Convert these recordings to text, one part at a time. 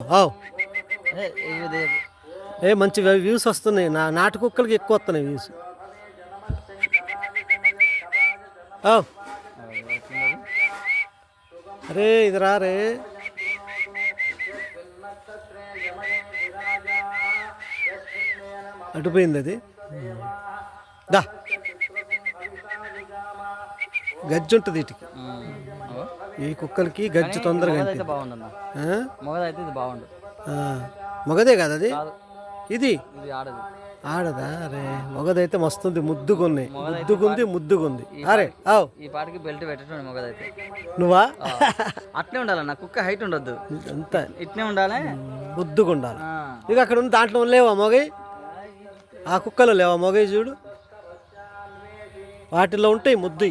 అవు ఏ ఇది ఏ మంచి వ్యూస్ వస్తున్నాయి. నాటు కుక్కలకి ఎక్కువ వస్తున్నాయి వ్యూస్. అవు ఎట్లున్నది? అరే ఇది రే అటుపోయింది అది. దా గజ్జి ఉంటుంది వీటికి. ఓ. ఈ కుక్కలకి గజ్జి తొందరగా మొగదైతే ఉంటుంది. బాగుందన్న. ఆ? మొగదైతే ఇది బాగుండు. ఆ. మగదే కదా అది. కాదు, ఇది ఇది ఆడది. ఆడదా? అరే మగదైతే మస్తుంది, ముద్దుగున్నాయి. మొగదైతే ముద్దుగుంది. అరే అవు ఈ పాటికి బెల్ట్ పెట్టడం మొగదైతే. నువ్వా? అట్నే ఉండాలన్న, కుక్క హైట్ ఉండొద్దు, అంత ఇట్నే ఉండాలి. ముద్దుగుండాలి. ఆ. ఇక అక్కడ ఉంది, దాంట్లో లేవా మొగై? ఆ కుక్కలో లేవా మొగై? చూడు, వాటిల్లో ఉంటాయి ముద్దు.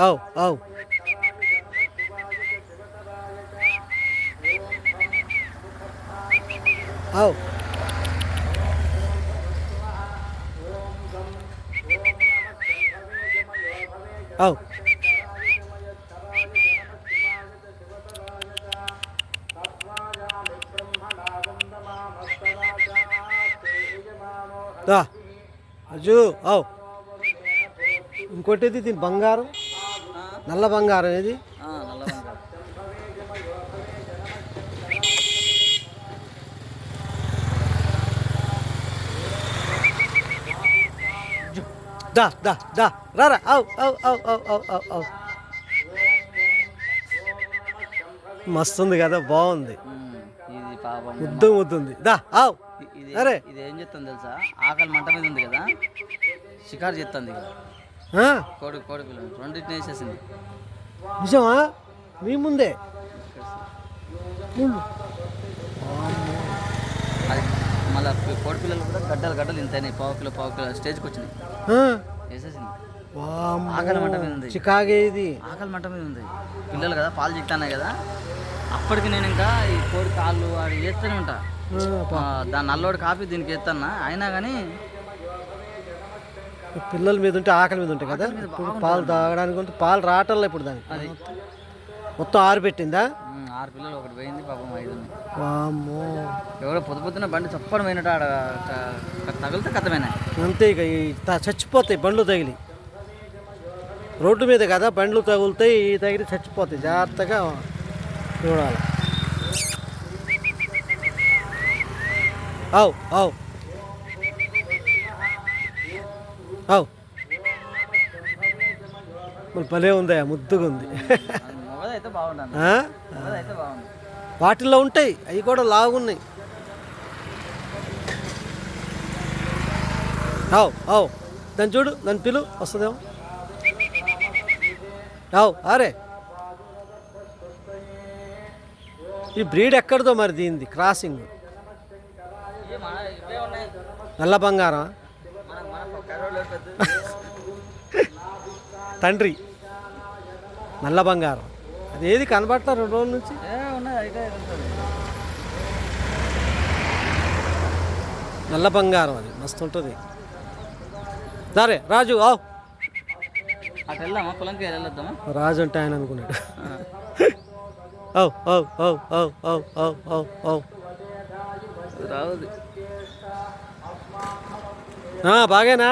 అవు అవు అవు అవు అజు అవు. ఇంకోటి దీని బంగారం, నల్ల బంగారం ఏది? నల్ల బంగారం. దా దా దా రారా. అవు అవు అవు అవు అవు అవు అవు. మస్తుంది కదా, బాగుంది. ఇది పాపం ముద్దుంది. దా అవు. ఇది అరే ఇది ఏం చేస్తుంది తెలుసా? ఆకలి మంట మీద ఉంది కదా, షికారు చేస్తుంది ఇక. కోడి పిల్లలు రెండింటిని వేసేసింది. నిజమా? మీ ముందే అది మళ్ళీ కోడి పిల్లలు కూడా గడ్డలు ఇంతైనాయి, పావు కిలో స్టేజ్కి వచ్చినాయి, వేసేసింది. ఆకలి మంట మీద ఉంది. చికాగే ఇది. ఆకలి మంట మీద ఉంది. పిల్లలు కదా, పాలు చిక్తాన్నాయి కదా. అప్పటికి నేను ఇంకా ఈ కోడి కాళ్ళు అది వేస్తూనే ఉంటా. దాని నల్లోడి కాపీ దీనికి వేస్తానా, అయినా కానీ పిల్లల మీద ఉంటే ఆకలి మీద ఉంటాయి కదా. ఇప్పుడు పాలు తాగడానికి ఉంటే పాలు రావటంలో ఇప్పుడు దానికి అది మొత్తం పెట్టిందా? 6 పిల్లలు, ఒకటి పోయింది పాపం, 5 ఉన్నాయి. వామ్మో. ఎవరో పొద్దున బండి చప్పని పోయినట్టు ఆడ తగిలితే కథమైనా అంతే. ఇక చచ్చిపోతాయి బండ్లు తగిలి. రోడ్డు మీద కదా బండ్లు తగులుతాయి, తగిలి చచ్చిపోతాయి. జాగ్రత్తగా చూడాలి. అవు అవు అవు. మరి భలే ఉందా, ముద్దుగా ఉంది. మొగదైతే బాగుండదు, మొగదైతే బాగుంది. వాటిల్లో ఉంటాయి, అవి కూడా లాగున్నాయి. అవు అవు. దాన్ని చూడు, దాని పిలు వస్తుందేమో. అవు అరే ఈ బ్రీడ్ ఎక్కడిదో మరి, దీనిది క్రాసింగ్. నల్ల బంగారం తండ్రి, నల్ల బంగారం. అది ఏది కనబడతా 2 రోజుల నుంచి. నల్ల బంగారం అది మస్తు ఉంటుంది. సరే రాజు అవు. అటు వెళ్దామా, పొలంకి వెళ్ళొద్దామా? రాజు అంటే ఆయన అనుకున్నాడు. అవు అవు అవు అవు అవు అవు అవు అవు. రావద్దు. బాగేనా?